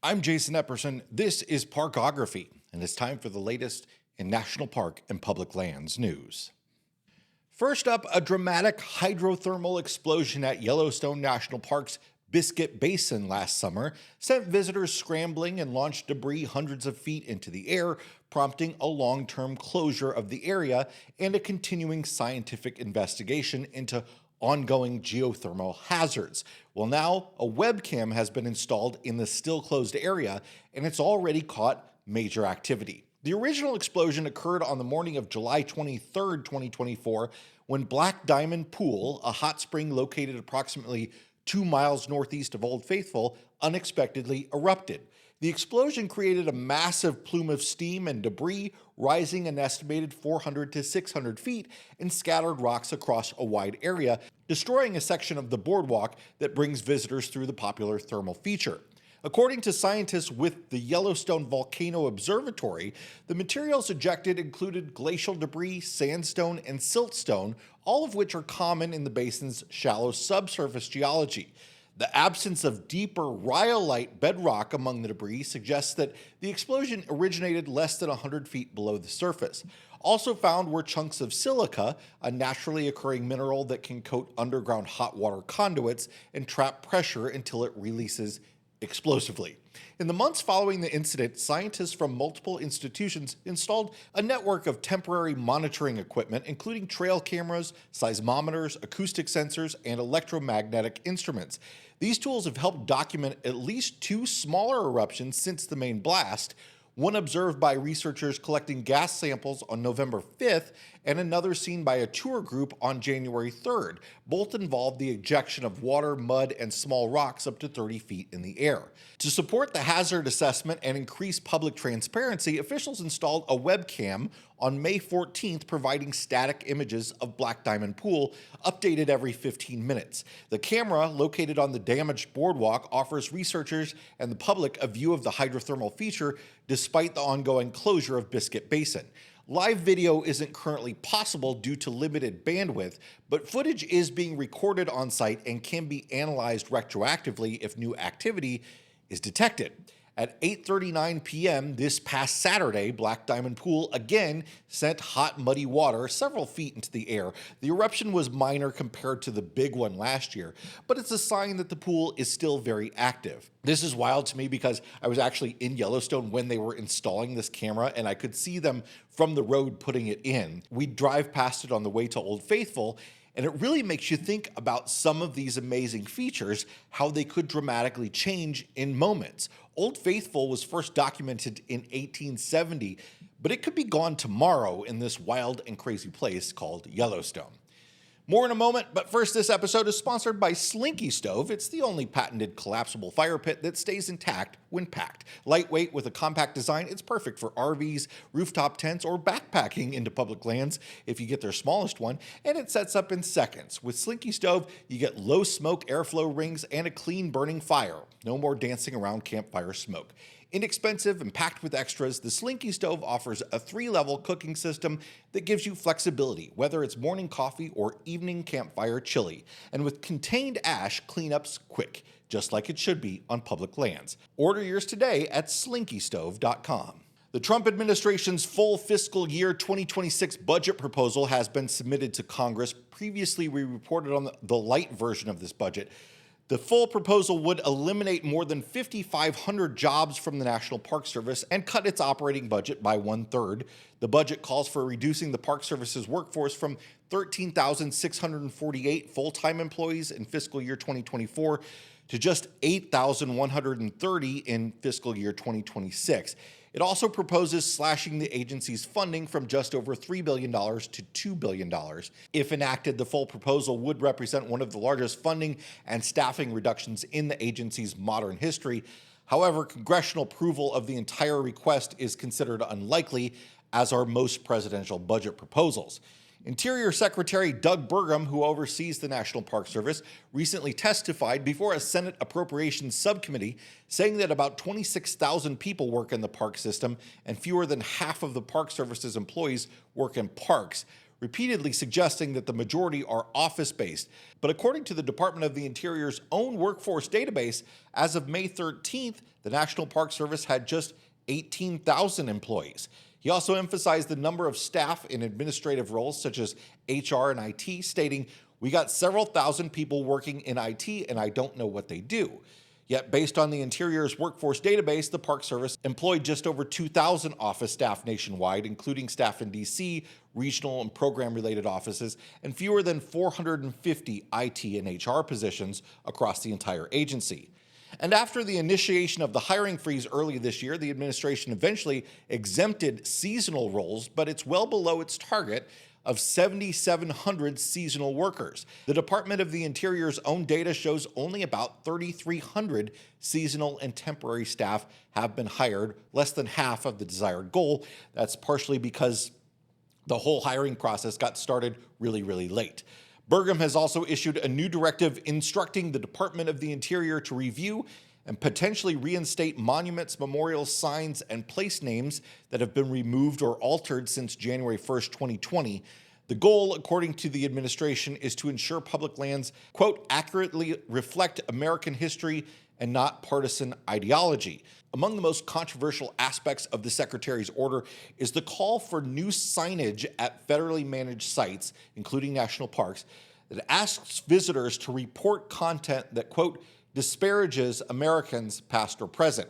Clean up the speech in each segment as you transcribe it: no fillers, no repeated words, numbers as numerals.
I'm Jason Epperson. This is Parkography, and it's time for the latest in national park and public lands news. First up, a dramatic hydrothermal explosion at Yellowstone National Park's Biscuit Basin last summer sent visitors scrambling and launched debris hundreds of feet into the air, prompting a long-term closure of the area and a continuing scientific investigation into ongoing geothermal hazards. Well, now a webcam has been installed in the still closed area, and it's already caught major activity. The original explosion occurred on the morning of July 23, 2024, when Black Diamond Pool, a hot spring located approximately 2 miles northeast of Old Faithful, unexpectedly erupted. The explosion created a massive plume of steam and debris, rising an estimated 400 to 600 feet, and scattered rocks across a wide area, destroying a section of the boardwalk that brings visitors through the popular thermal feature. According to scientists with the Yellowstone Volcano Observatory, the materials ejected included glacial debris, sandstone, and siltstone, all of which are common in the basin's shallow subsurface geology. The absence of deeper rhyolite bedrock among the debris suggests that the explosion originated less than 100 feet below the surface. Also found were chunks of silica, a naturally occurring mineral that can coat underground hot water conduits and trap pressure until it releases explosively. In the months following the incident, scientists from multiple institutions installed a network of temporary monitoring equipment, including trail cameras, seismometers, acoustic sensors, and electromagnetic instruments. These tools have helped document at least 2 smaller eruptions since the main blast, one observed by researchers collecting gas samples on November 5th, and another seen by a tour group on January 3rd. Both involved the ejection of water, mud, and small rocks up to 30 feet in the air. To support the hazard assessment and increase public transparency, officials installed a webcam on May 14th, providing static images of Black Diamond Pool, updated every 15 minutes. The camera, located on the damaged boardwalk, offers researchers and the public a view of the hydrothermal feature despite the ongoing closure of Biscuit Basin. Live video isn't currently possible due to limited bandwidth, but footage is being recorded on site and can be analyzed retroactively if new activity is detected. At 8:39 p.m. this past Saturday, Black Diamond Pool again sent hot, muddy water several feet into the air. The eruption was minor compared to the big one last year, but it's a sign that the pool is still very active. This is wild to me because I was actually in Yellowstone when they were installing this camera, and I could see them from the road putting it in. We'd drive past it on the way to Old Faithful, and it really makes you think about some of these amazing features, how they could dramatically change in moments. Old Faithful was first documented in 1870, but it could be gone tomorrow in this wild and crazy place called Yellowstone. More in a moment, but first, this episode is sponsored by Slinky Stove. It's the only patented collapsible fire pit that stays intact when packed. Lightweight with a compact design, it's perfect for RVs, rooftop tents, or backpacking into public lands if you get their smallest one, and it sets up in seconds. With Slinky Stove, you get low smoke airflow rings and a clean burning fire. No more dancing around campfire smoke. Inexpensive and packed with extras, the Slinky Stove offers a 3-level cooking system that gives you flexibility, whether it's morning coffee or evening campfire chili. And with contained ash, cleanup's quick, just like it should be on public lands. Order yours today at slinkystove.com. The Trump administration's full fiscal year 2026 budget proposal has been submitted to Congress. Previously, we reported on the light version of this budget. The full proposal would eliminate more than 5,500 jobs from the National Park Service and cut its operating budget by 1/3. The budget calls for reducing the Park Service's workforce from 13,648 full-time employees in fiscal year 2024 to just 8,130 in fiscal year 2026. It also proposes slashing the agency's funding from just over $3 billion to $2 billion. If enacted, the full proposal would represent one of the largest funding and staffing reductions in the agency's modern history. However, congressional approval of the entire request is considered unlikely, as are most presidential budget proposals. Interior Secretary Doug Burgum, who oversees the National Park Service, recently testified before a Senate Appropriations Subcommittee, saying that about 26,000 people work in the park system and fewer than half of the Park Service's employees work in parks. repeatedly suggesting that the majority are office-based. But according to the Department of the Interior's own workforce database, as of May 13th, the National Park Service had just 18,000 employees. He also emphasized the number of staff in administrative roles such as HR and IT, stating, "We got several thousand people working in IT and I don't know what they do." Yet, based on the Interior's workforce database, the Park Service employed just over 2,000 office staff nationwide, including staff in DC, regional and program-related offices, and fewer than 450 IT and HR positions across the entire agency. And after the initiation of the hiring freeze early this year, the administration eventually exempted seasonal roles, but it's well below its target of 7,700 seasonal workers. The Department of the Interior's own data shows only about 3,300 seasonal and temporary staff have been hired, less than half of the desired goal. That's partially because the whole hiring process got started really late. Burgum has also issued a new directive instructing the Department of the Interior to review and potentially reinstate monuments, memorials, signs, and place names that have been removed or altered since January 1st, 2020. The goal, according to the administration, is to ensure public lands, quote, accurately reflect American history and not partisan ideology. Among the most controversial aspects of the Secretary's order is the call for new signage at federally managed sites, including national parks, that asks visitors to report content that, quote, disparages Americans past or present.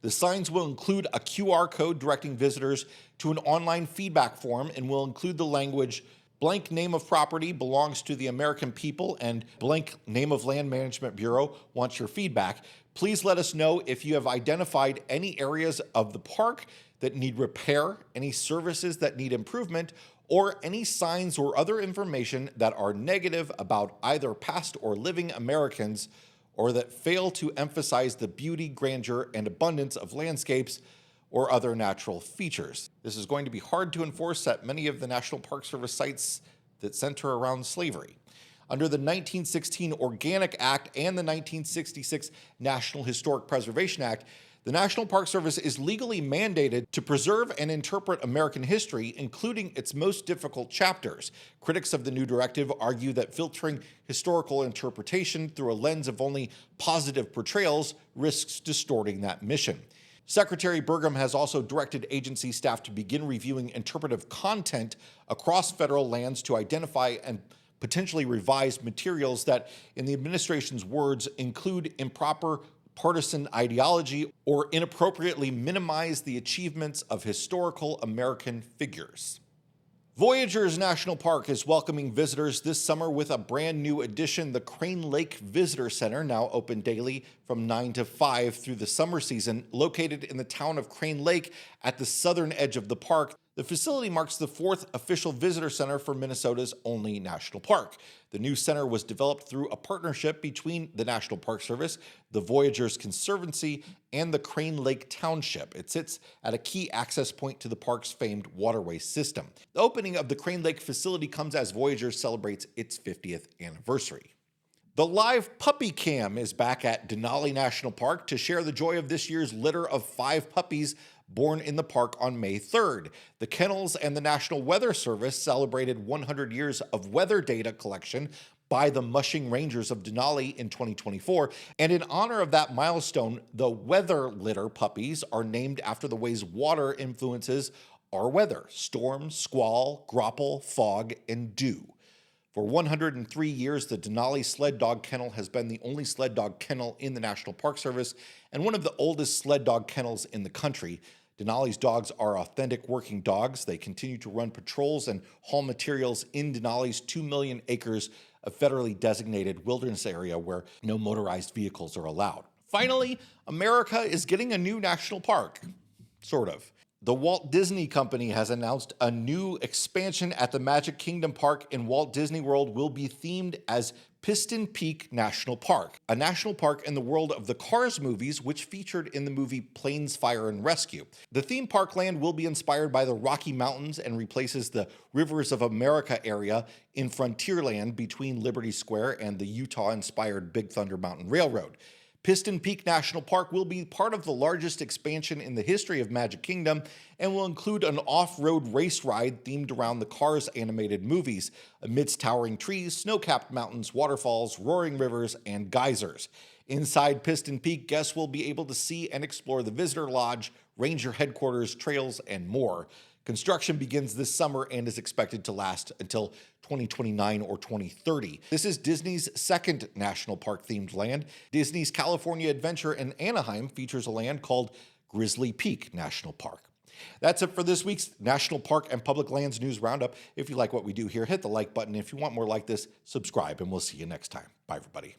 The signs will include a QR code directing visitors to an online feedback form and will include the language, blank name of property belongs to the American people and blank name of Land Management Bureau wants your feedback. Please let us know if you have identified any areas of the park that need repair, any services that need improvement, or any signs or other information that are negative about either past or living Americans or that fail to emphasize the beauty, grandeur, and abundance of landscapes or other natural features. This is going to be hard to enforce at many of the National Park Service sites that center around slavery. Under the 1916 Organic Act and the 1966 National Historic Preservation Act, the National Park Service is legally mandated to preserve and interpret American history, including its most difficult chapters. Critics of the new directive argue that filtering historical interpretation through a lens of only positive portrayals risks distorting that mission. Secretary Burgum has also directed agency staff to begin reviewing interpretive content across federal lands to identify and potentially revise materials that, in the administration's words, include improper partisan ideology or inappropriately minimize the achievements of historical American figures. Voyager's National Park is welcoming visitors this summer with a brand new addition, the Crane Lake Visitor Center, now open daily from 9 to 5 through the summer season. Located in the town of Crane Lake at the southern edge of the park, the facility marks the 4th official visitor center for Minnesota's only national park. The new center was developed through a partnership between the National Park Service, the Voyager's Conservancy, and the Crane Lake Township. It sits at a key access point to the park's famed waterway system. The opening of the Crane Lake facility comes as Voyager celebrates its 50th anniversary. The live puppy cam is back at Denali National Park to share the joy of this year's litter of 5 puppies born in the park on May 3rd. The kennels and the National Weather Service celebrated 100 years of weather data collection by the Mushing Rangers of Denali in 2024, and in honor of that milestone, the weather litter puppies are named after the ways water influences our weather: storm, squall, grapple, fog, and dew. For 103 years, the Denali Sled Dog Kennel has been the only sled dog kennel in the National Park Service and one of the oldest sled dog kennels in the country. Denali's dogs are authentic working dogs. They continue to run patrols and haul materials in Denali's 2 million acres of federally designated wilderness area where no motorized vehicles are allowed. Finally, America is getting a new national park. Sort of. The Walt Disney Company has announced a new expansion at the Magic Kingdom Park in Walt Disney World will be themed as Piston Peak National Park, a national park in the world of the Cars movies, which featured in the movie Planes, Fire, and Rescue. The theme park land will be inspired by the Rocky Mountains and replaces the Rivers of America area in Frontierland between Liberty Square and the Utah-inspired Big Thunder Mountain Railroad. Piston Peak National Park will be part of the largest expansion in the history of Magic Kingdom and will include an off-road race ride themed around the Cars animated movies, amidst towering trees, snow-capped mountains, waterfalls, roaring rivers, and geysers. Inside Piston Peak, guests will be able to see and explore the visitor lodge, ranger headquarters, trails, and more. Construction begins this summer and is expected to last until 2029 or 2030. This is Disney's second national park-themed land. Disney's California Adventure in Anaheim features a land called Grizzly Peak National Park. That's it for this week's National Park and Public Lands News Roundup. If you like what we do here, hit the like button. If you want more like this, subscribe, and we'll see you next time. Bye, everybody.